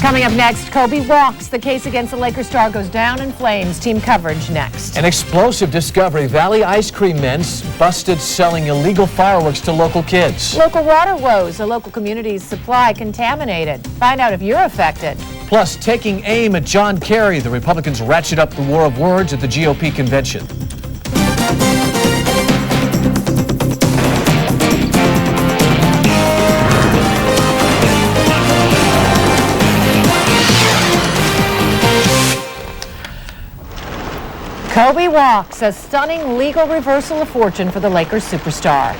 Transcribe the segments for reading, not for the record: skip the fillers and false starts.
Coming up next, Kobe walks. The case against the Lakers star goes down in flames. Team coverage next. An explosive discovery. Valley ice cream men busted selling illegal fireworks to local kids. Local water woes. A local community's supply contaminated. Find out if you're affected. Plus, taking aim at John Kerry. The Republicans ratchet up the war of words at the GOP convention. Kobe walks, a stunning legal reversal of fortune for the Lakers superstar.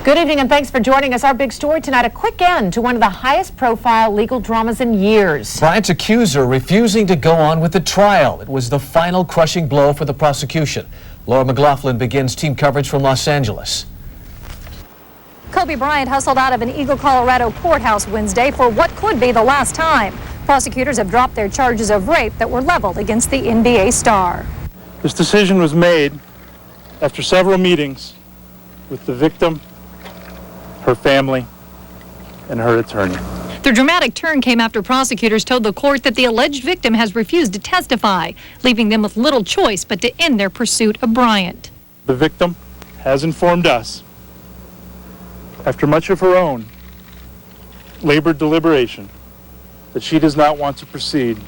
Good evening and thanks for joining us. Our big story tonight, a quick end to one of the highest profile legal dramas in years. Bryant's accuser refusing to go on with the trial. It was the final crushing blow for the prosecution. Laura McLaughlin begins team coverage from Los Angeles. Kobe Bryant hustled out of an Eagle, Colorado courthouse Wednesday for what could be the last time. Prosecutors have dropped their charges of rape that were leveled against the NBA star. This decision was made after several meetings with the victim, her family, and her attorney. The dramatic turn came after prosecutors told the court that the alleged victim has refused to testify, leaving them with little choice but to end their pursuit of Bryant. The victim has informed us, after much of her own labored deliberation, that she does not want to proceed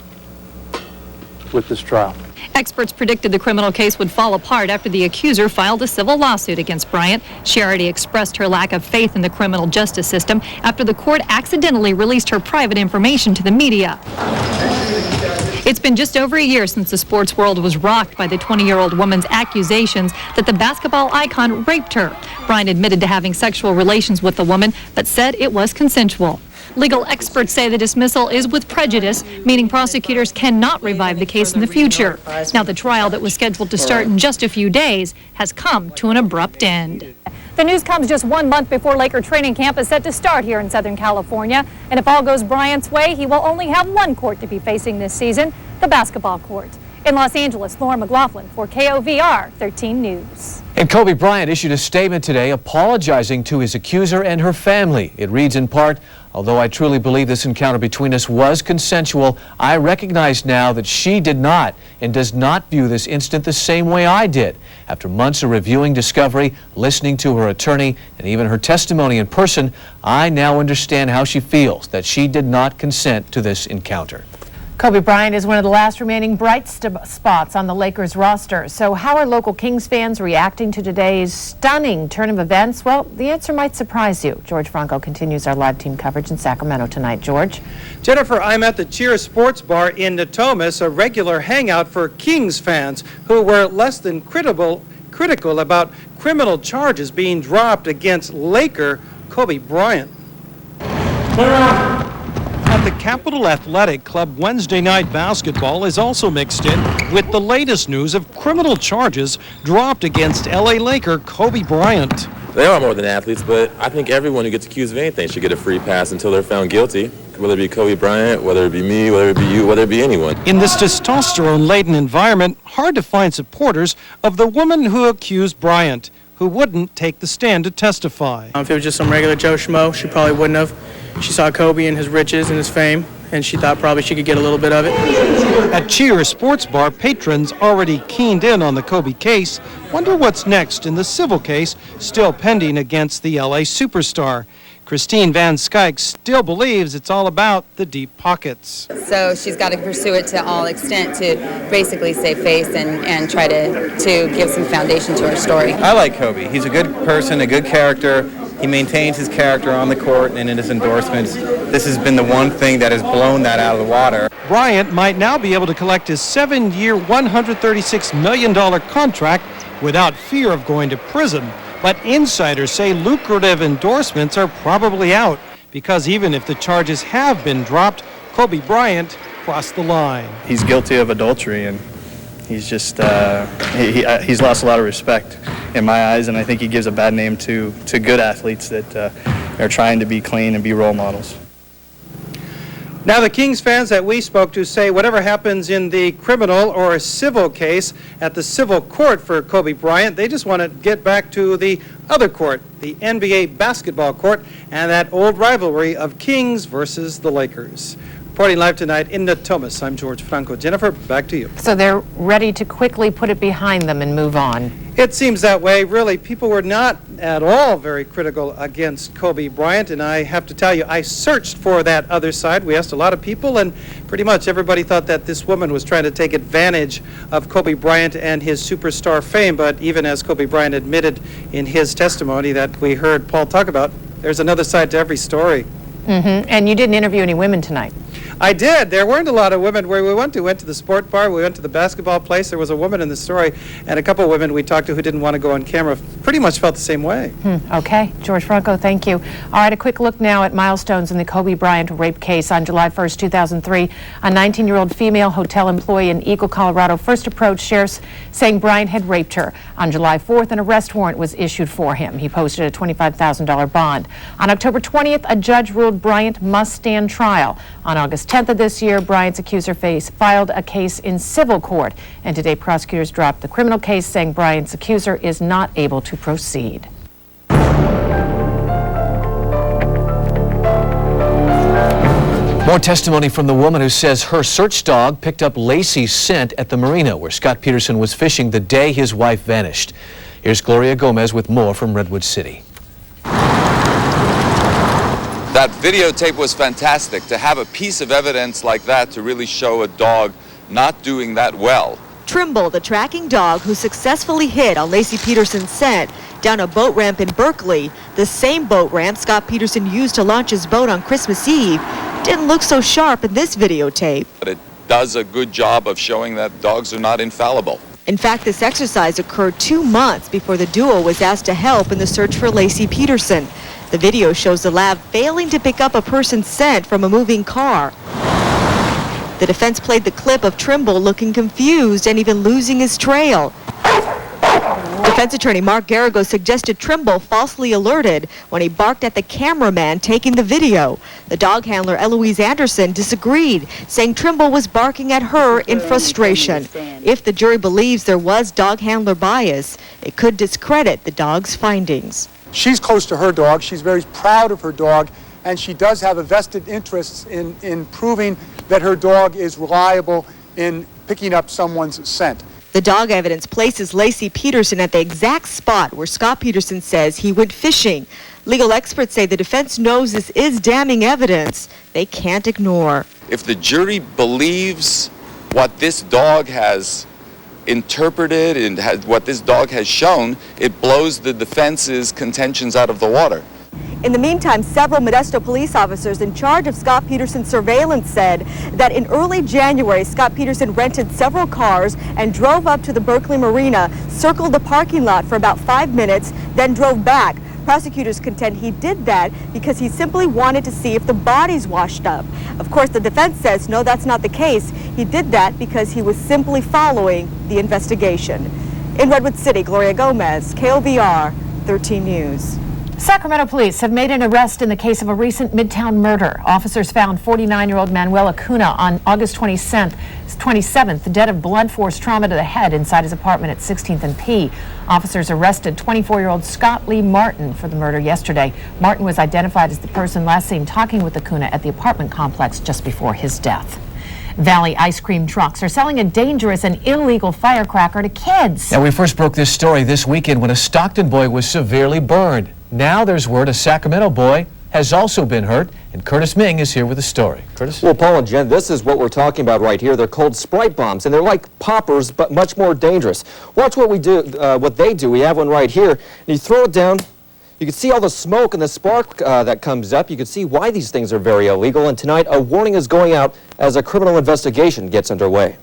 with this trial. Experts predicted the criminal case would fall apart after the accuser filed a civil lawsuit against Bryant. She already expressed her lack of faith in the criminal justice system after the court accidentally released her private information to the media. It's been just over a year since the sports world was rocked by the 20-year-old woman's accusations that the basketball icon raped her. Bryant admitted to having sexual relations with the woman, but said it was consensual. Legal experts say the dismissal is with prejudice, meaning prosecutors cannot revive the case in the future. Now the trial that was scheduled to start in just a few days has come to an abrupt end. The news comes just 1 month before Laker training camp is set to start here in Southern California. And if all goes Bryant's way, he will only have one court to be facing this season, the basketball court. In Los Angeles, Laura McLaughlin for KOVR 13 News. And Kobe Bryant issued a statement today apologizing to his accuser and her family. It reads in part, "Although I truly believe this encounter between us was consensual, I recognize now that she did not and does not view this incident the same way I did. After months of reviewing discovery, listening to her attorney, and even her testimony in person, I now understand how she feels, that she did not consent to this encounter." Kobe Bryant is one of the last remaining bright spots on the Lakers roster. So how are local Kings fans reacting to today's stunning turn of events? Well, the answer might surprise you. George Franco continues our live team coverage in Sacramento tonight. George? Jennifer, I'm at the Cheers Sports Bar in Natomas, a regular hangout for Kings fans who were less than critical about criminal charges being dropped against Laker Kobe Bryant. At the Capitol Athletic Club, Wednesday night basketball is also mixed in with the latest news of criminal charges dropped against LA Laker Kobe Bryant. They are more than athletes, but I think everyone who gets accused of anything should get a free pass until they're found guilty, whether it be Kobe Bryant, whether it be me, whether it be you, whether it be anyone. In this testosterone-laden environment, hard to find supporters of the woman who accused Bryant, who wouldn't take the stand to testify. If it was just some regular Joe Schmo, she probably wouldn't have. She saw Kobe and his riches and his fame, and she thought probably she could get a little bit of it. At Cheers Sports Bar, patrons already keened in on the Kobe case wonder what's next in the civil case still pending against the LA superstar. Christine Van Skyke still believes it's all about the deep pockets. So she's got to pursue it to all extent to basically save face and try to give some foundation to her story. I like Kobe. He's a good person, a good character. He maintains his character on the court and in his endorsements. This has been the one thing that has blown that out of the water. Bryant might now be able to collect his 7-year, $136 million contract without fear of going to prison. But insiders say lucrative endorsements are probably out because even if the charges have been dropped, Kobe Bryant crossed the line. He's guilty of adultery, and he's just he's lost a lot of respect in my eyes, and I think he gives a bad name to good athletes that are trying to be clean and be role models. Now, the Kings fans that we spoke to say whatever happens in the criminal or civil case at the civil court for Kobe Bryant, they just want to get back to the other court, the NBA basketball court, and that old rivalry of Kings versus the Lakers. Reporting live tonight in Natomas, I'm George Franco. Jennifer, back to you. So they're ready to quickly put it behind them and move on. It seems that way. Really, people were not at all very critical against Kobe Bryant, and I have to tell you, I searched for that other side. We asked a lot of people, and pretty much everybody thought that this woman was trying to take advantage of Kobe Bryant and his superstar fame. But even as Kobe Bryant admitted in his testimony that we heard Paul talk about, there's another side to every story. And you didn't interview any women tonight. I did. There weren't a lot of women where we went to. We went to the sport bar, we went to the basketball place. There was a woman in the story, and a couple of women we talked to who didn't want to go on camera pretty much felt the same way. Okay. George Franco, thank you. All right, a quick look now at milestones in the Kobe Bryant rape case. On July 1st, 2003, a 19-year-old female hotel employee in Eagle, Colorado first approached sheriffs saying Bryant had raped her. On July 4th, an arrest warrant was issued for him. He posted a $25,000 bond. On October 20th, a judge ruled Bryant must stand trial. On August 10th of this year, Bryant's accuser filed a case in civil court. And today, prosecutors dropped the criminal case, saying Bryant's accuser is not able to proceed. More testimony from the woman who says her search dog picked up Lacey's scent at the marina where Scott Peterson was fishing the day his wife vanished. Here's Gloria Gomez with more from Redwood City. That videotape was fantastic. To have a piece of evidence like that to really show a dog not doing that well. Trimble, the tracking dog who successfully hid on Lacey Peterson's scent down a boat ramp in Berkeley, the same boat ramp Scott Peterson used to launch his boat on Christmas Eve, didn't look so sharp in this videotape. But it does a good job of showing that dogs are not infallible. In fact, this exercise occurred 2 months before the duo was asked to help in the search for Lacey Peterson. The video shows the lab failing to pick up a person's scent from a moving car. The defense played the clip of Trimble looking confused and even losing his trail. Defense attorney Mark Garrigo suggested Trimble falsely alerted when he barked at the cameraman taking the video. The dog handler Eloise Anderson disagreed, saying Trimble was barking at her in frustration. If the jury believes there was dog handler bias, it could discredit the dog's findings. She's close to her dog. She's very proud of her dog, and she does have a vested interest in proving that her dog is reliable in picking up someone's scent. The dog evidence places Lacey Peterson at the exact spot where Scott Peterson says he went fishing. Legal experts say the defense knows this is damning evidence they can't ignore. If the jury believes what this dog has interpreted and what this dog has shown, it blows the defense's contentions out of the water. In the meantime, several Modesto police officers in charge of Scott Peterson's surveillance said that in early January, Scott Peterson rented several cars and drove up to the Berkeley Marina, circled the parking lot for about 5 minutes, then drove back. Prosecutors contend he did that because he simply wanted to see if the bodies washed up. Of course, the defense says, no, that's not the case. He did that because he was simply following the investigation. In Redwood City, Gloria Gomez, KOVR 13 News. Sacramento police have made an arrest in the case of a recent Midtown murder. Officers found 49-year-old Manuel Acuna on August 27th, dead of blunt force trauma to the head inside his apartment at 16th and P. Officers arrested 24-year-old Scott Lee Martin for the murder yesterday. Martin was identified as the person last seen talking with Acuna at the apartment complex just before his death. Valley ice cream trucks are selling a dangerous and illegal firecracker to kids. Now, we first broke this story this weekend when a Stockton boy was severely burned. Now there's word a Sacramento boy has also been hurt, and Curtis Ming is here with the story. Curtis? Well, Paul and Jen, this is what we're talking about right here. They're called Sprite Bombs, and they're like poppers, but much more dangerous. Watch what we do, what they do. We have one right here, and you throw it down. You can see all the smoke and the spark that comes up. You can see why these things are very illegal, and tonight a warning is going out as a criminal investigation gets underway.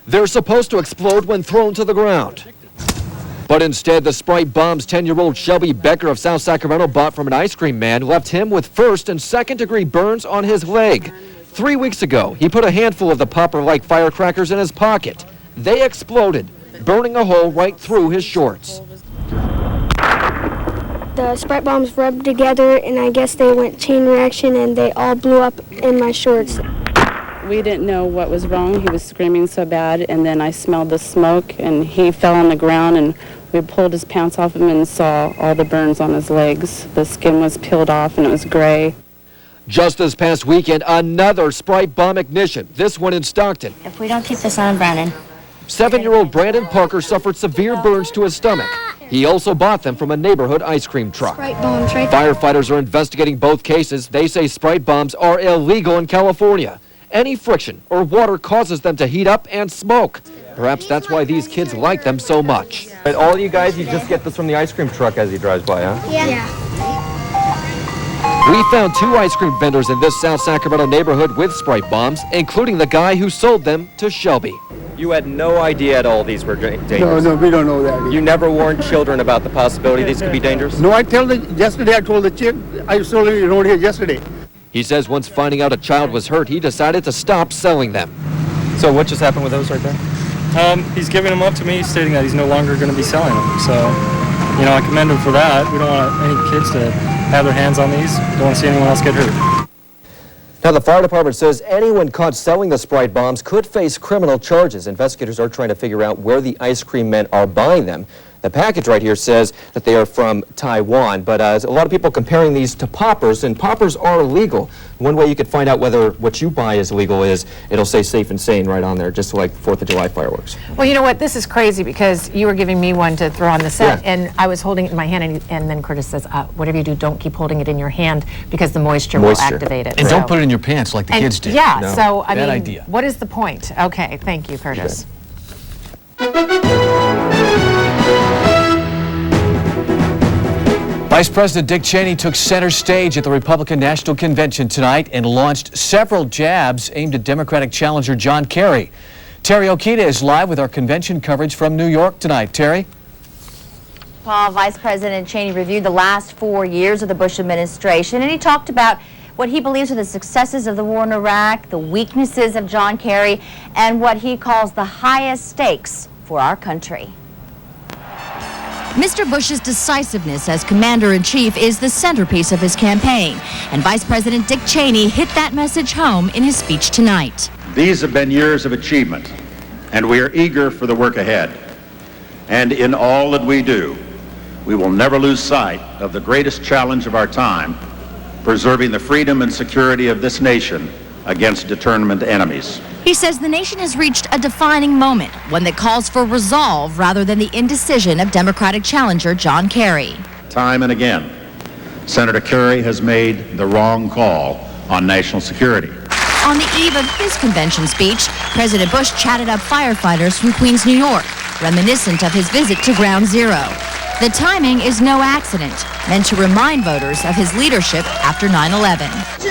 They're supposed to explode when thrown to the ground. But instead, the Sprite Bombs 10-year-old Shelby Becker of South Sacramento bought from an ice cream man left him with first and second-degree burns on his leg. 3 weeks ago, he put a handful of the popper-like firecrackers in his pocket. They exploded, burning a hole right through his shorts. The Sprite Bombs rubbed together, and I guess they went chain reaction, and they all blew up in my shorts. We didn't know what was wrong. He was screaming so bad, and then I smelled the smoke, and he fell on the ground, and we pulled his pants off him and saw all the burns on his legs. The skin was peeled off, and it was gray. Just this past weekend, another Sprite bomb ignition, this one in Stockton. If we don't keep this on, Brandon. 7-year-old Brandon Parker suffered severe burns to his stomach. He also bought them from a neighborhood ice cream truck. Sprite bombs right there. Firefighters are investigating both cases. They say Sprite bombs are illegal in California. Any friction or water causes them to heat up and smoke. Perhaps that's why these kids like them so much. And all you guys, you just get this from the ice cream truck as he drives by, huh? Yeah. We found 2 ice cream vendors in this South Sacramento neighborhood with Sprite bombs, including the guy who sold them to Shelby. You had no idea at all these were dangerous? No, we don't know that. You never warned children about the possibility these could be dangerous? No, yesterday I told the chick, I sold it around here yesterday. He says once finding out a child was hurt, he decided to stop selling them. So what just happened with those right there? He's giving them up to me, stating that he's no longer going to be selling them. So, you know, I commend him for that. We don't want any kids to have their hands on these. Don't want to see anyone else get hurt. Now, the fire department says anyone caught selling the Sprite bombs could face criminal charges. Investigators are trying to figure out where the ice cream men are buying them. The package right here says that they are from Taiwan, but a lot of people comparing these to poppers, and poppers are illegal. One way you could find out whether what you buy is legal is it'll say safe and sane right on there, just like 4th of July fireworks. Well, you know what? This is crazy because you were giving me one to throw on the set, and I was holding it in my hand, and then Curtis says, whatever you do, don't keep holding it in your hand because the moisture will activate it. And don't put it in your pants like the kids did. Yeah, No. so, I Bad mean, idea. what is the point? Okay, thank you, Curtis. Vice President Dick Cheney took center stage at the Republican National Convention tonight and launched several jabs aimed at Democratic challenger John Kerry. Terry Okita is live with our convention coverage from New York tonight. Terry? Paul, Vice President Cheney reviewed the last 4 years of the Bush administration, and he talked about what he believes are the successes of the war in Iraq, the weaknesses of John Kerry, and what he calls the highest stakes for our country. Mr. Bush's decisiveness as commander-in-chief is the centerpiece of his campaign, and Vice President Dick Cheney hit that message home in his speech tonight. These have been years of achievement, and we are eager for the work ahead. And in all that we do, we will never lose sight of the greatest challenge of our time, preserving the freedom and security of this nation against determined enemies. He says the nation has reached a defining moment, one that calls for resolve rather than the indecision of Democratic challenger John Kerry. Time and again, Senator Kerry has made the wrong call on national security. On the eve of his convention speech, President Bush chatted up firefighters from Queens, New York, reminiscent of his visit to Ground Zero. The timing is no accident, meant to remind voters of his leadership after 9/11.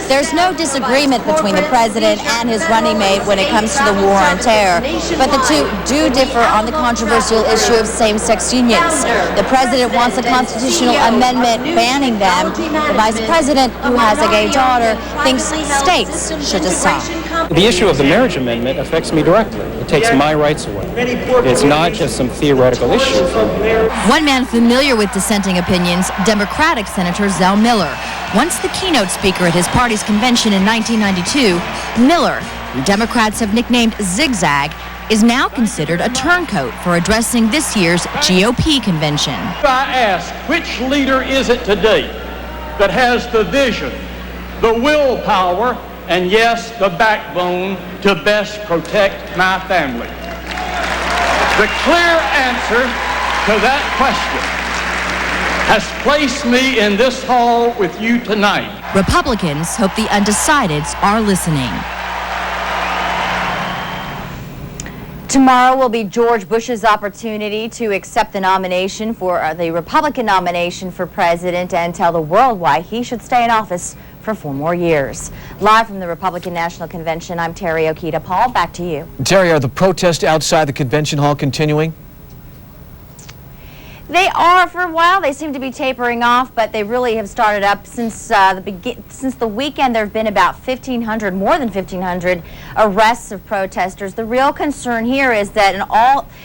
There's no disagreement between the president and his running mate when it comes to the war on terror, but the two do differ on the controversial issue of same-sex unions. The president wants a constitutional amendment banning them. The vice president, who has a gay daughter, thinks states should decide. The issue of the marriage amendment affects me directly. It takes my rights away. It's not just some theoretical issue for me. One man familiar with dissenting opinions, Democratic Senator Zell Miller. Once the keynote speaker at his party's convention in 1992, Miller, who Democrats have nicknamed Zigzag, is now considered a turncoat for addressing this year's GOP convention. I ask, which leader is it today that has the vision, the willpower, and yes, the backbone to best protect my family? The clear answer to that question has placed me in this hall with you tonight. Republicans hope the undecideds are listening. Tomorrow will be George Bush's opportunity to accept the nomination for the Republican nomination for president and tell the world why he should stay in office for 4 more years. Live from the Republican National Convention, I'm Terry Okita. Paul, back to you. Terry, are the protests outside the convention hall continuing? They are for a while. They seem to be tapering off, but they really have started up since the weekend. There have been about 1,500, more than 1,500 arrests of protesters. The real concern here is that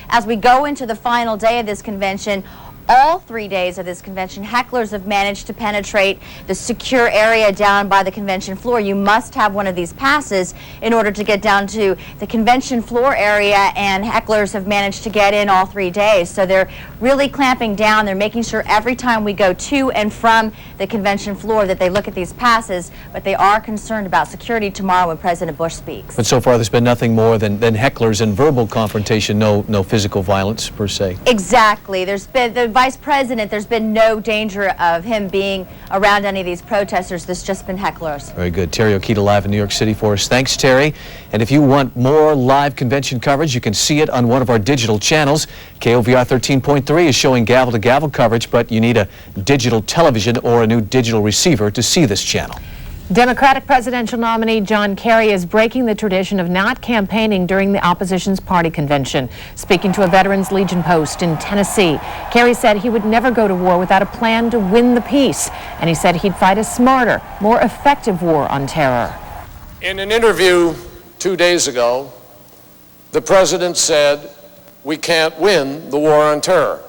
as we go into the final day of this convention, all 3 days of this convention, hecklers have managed to penetrate the secure area down by the convention floor. You must have one of these passes in order to get down to the convention floor area, and hecklers have managed to get in all 3 days. So they're really clamping down. They're making sure every time we go to and from the convention floor that they look at these passes, but they are concerned about security tomorrow when President Bush speaks. But so far there's been nothing more than hecklers and verbal confrontation, no physical violence per se. Exactly. There's been the Vice President, there's been no danger of him being around any of these protesters. There's just been hecklers. Very good. Terry Okita live in New York City for us. Thanks, Terry. And if you want more live convention coverage, you can see it on one of our digital channels. KOVR 13.3 is showing gavel-to-gavel coverage, but you need a digital television or a new digital receiver to see this channel. Democratic presidential nominee John Kerry is breaking the tradition of not campaigning during the opposition's party convention. Speaking to a Veterans Legion post in Tennessee, Kerry said he would never go to war without a plan to win the peace. And he said he'd fight a smarter, more effective war on terror. In an interview 2 days ago, the president said, "We can't win the war on terror.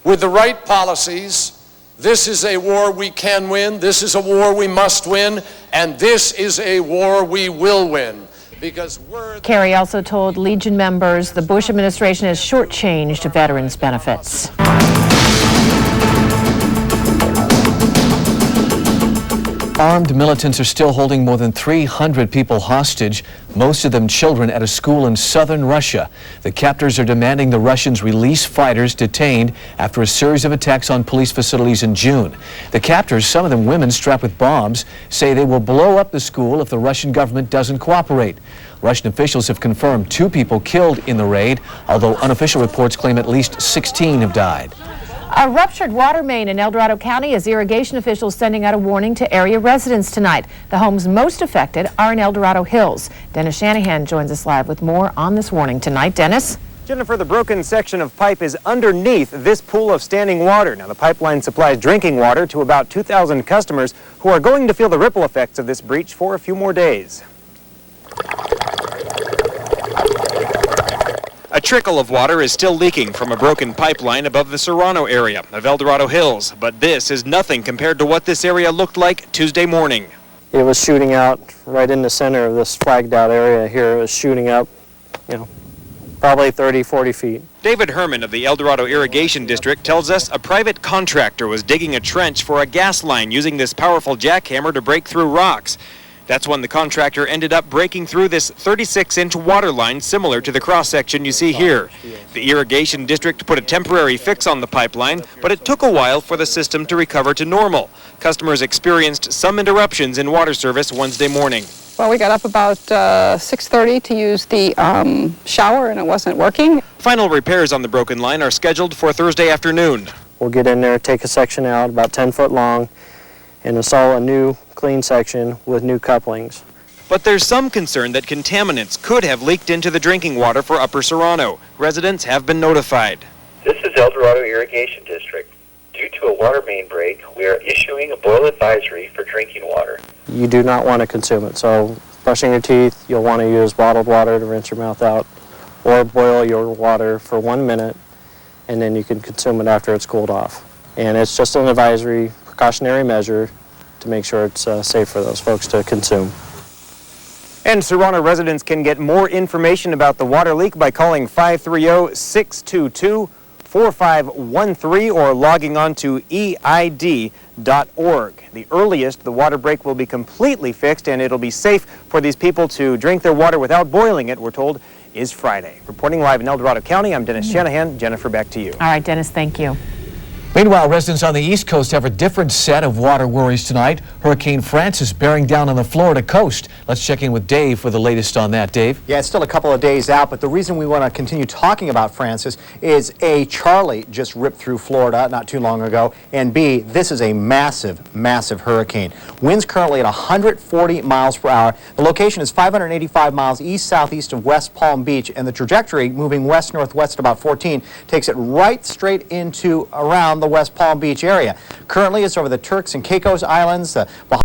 With the right policies, this is a war we can win, this is a war we must win, and this is a war we will win." Because Kerry also told Legion members the Bush administration has shortchanged veterans' benefits. Armed militants are still holding more than 300 people hostage, most of them children, at a school in southern Russia. The captors are demanding the Russians release fighters detained after a series of attacks on police facilities in June. The captors, some of them women strapped with bombs, say they will blow up the school if the Russian government doesn't cooperate. Russian officials have confirmed 2 people killed in the raid, although unofficial reports claim at least 16 have died. A ruptured water main in El Dorado County has irrigation officials sending out a warning to area residents tonight. The homes most affected are in El Dorado Hills. Dennis Shanahan joins us live with more on this warning tonight. Dennis? Jennifer, the broken section of pipe is underneath this pool of standing water. Now, the pipeline supplies drinking water to about 2,000 customers who are going to feel the ripple effects of this breach for a few more days. A trickle of water is still leaking from a broken pipeline above the Serrano area of El Dorado Hills, but this is nothing compared to what this area looked like Tuesday morning. It was shooting out right in the center of this flagged out area here. It was shooting up, probably 30, 40 feet. David Herman of the El Dorado Irrigation District tells us a private contractor was digging a trench for a gas line using this powerful jackhammer to break through rocks. That's when the contractor ended up breaking through this 36-inch water line similar to the cross-section you see here. The irrigation district put a temporary fix on the pipeline, but it took a while for the system to recover to normal. Customers experienced some interruptions in water service Wednesday morning. Well, we got up about 6:30 to use the shower, and it wasn't working. Final repairs on the broken line are scheduled for Thursday afternoon. We'll get in there, take a section out about 10 foot long, and install a new clean section with new couplings. But there's some concern that contaminants could have leaked into the drinking water for Upper Serrano. Residents have been notified. This is El Dorado Irrigation District. Due to a water main break, we are issuing a boil advisory for drinking water. You do not want to consume it, so brushing your teeth, you'll want to use bottled water to rinse your mouth out, or boil your water for 1 minute, and then you can consume it after it's cooled off. And it's just an advisory, precautionary measure to make sure it's safe for those folks to consume. And Serrano residents can get more information about the water leak by calling 530-622-4513 or logging on to eid.org. The earliest the water break will be completely fixed and it'll be safe for these people to drink their water without boiling it, we're told, is Friday. Reporting live in El Dorado County, I'm Dennis Shanahan. Jennifer, back to you. All right, Dennis, thank you. Meanwhile, residents on the East Coast have a different set of water worries tonight. Hurricane Francis bearing down on the Florida coast. Let's check in with Dave for the latest on that. Dave? Yeah, it's still a couple of days out, but the reason we want to continue talking about Francis is A, Charlie just ripped through Florida not too long ago, and B, this is a massive, massive hurricane. Winds currently at 140 miles per hour. The location is 585 miles east-southeast of West Palm Beach, and the trajectory moving west-northwest about 14 takes it right straight into around the West Palm Beach area. Currently, it's over the Turks and Caicos Islands,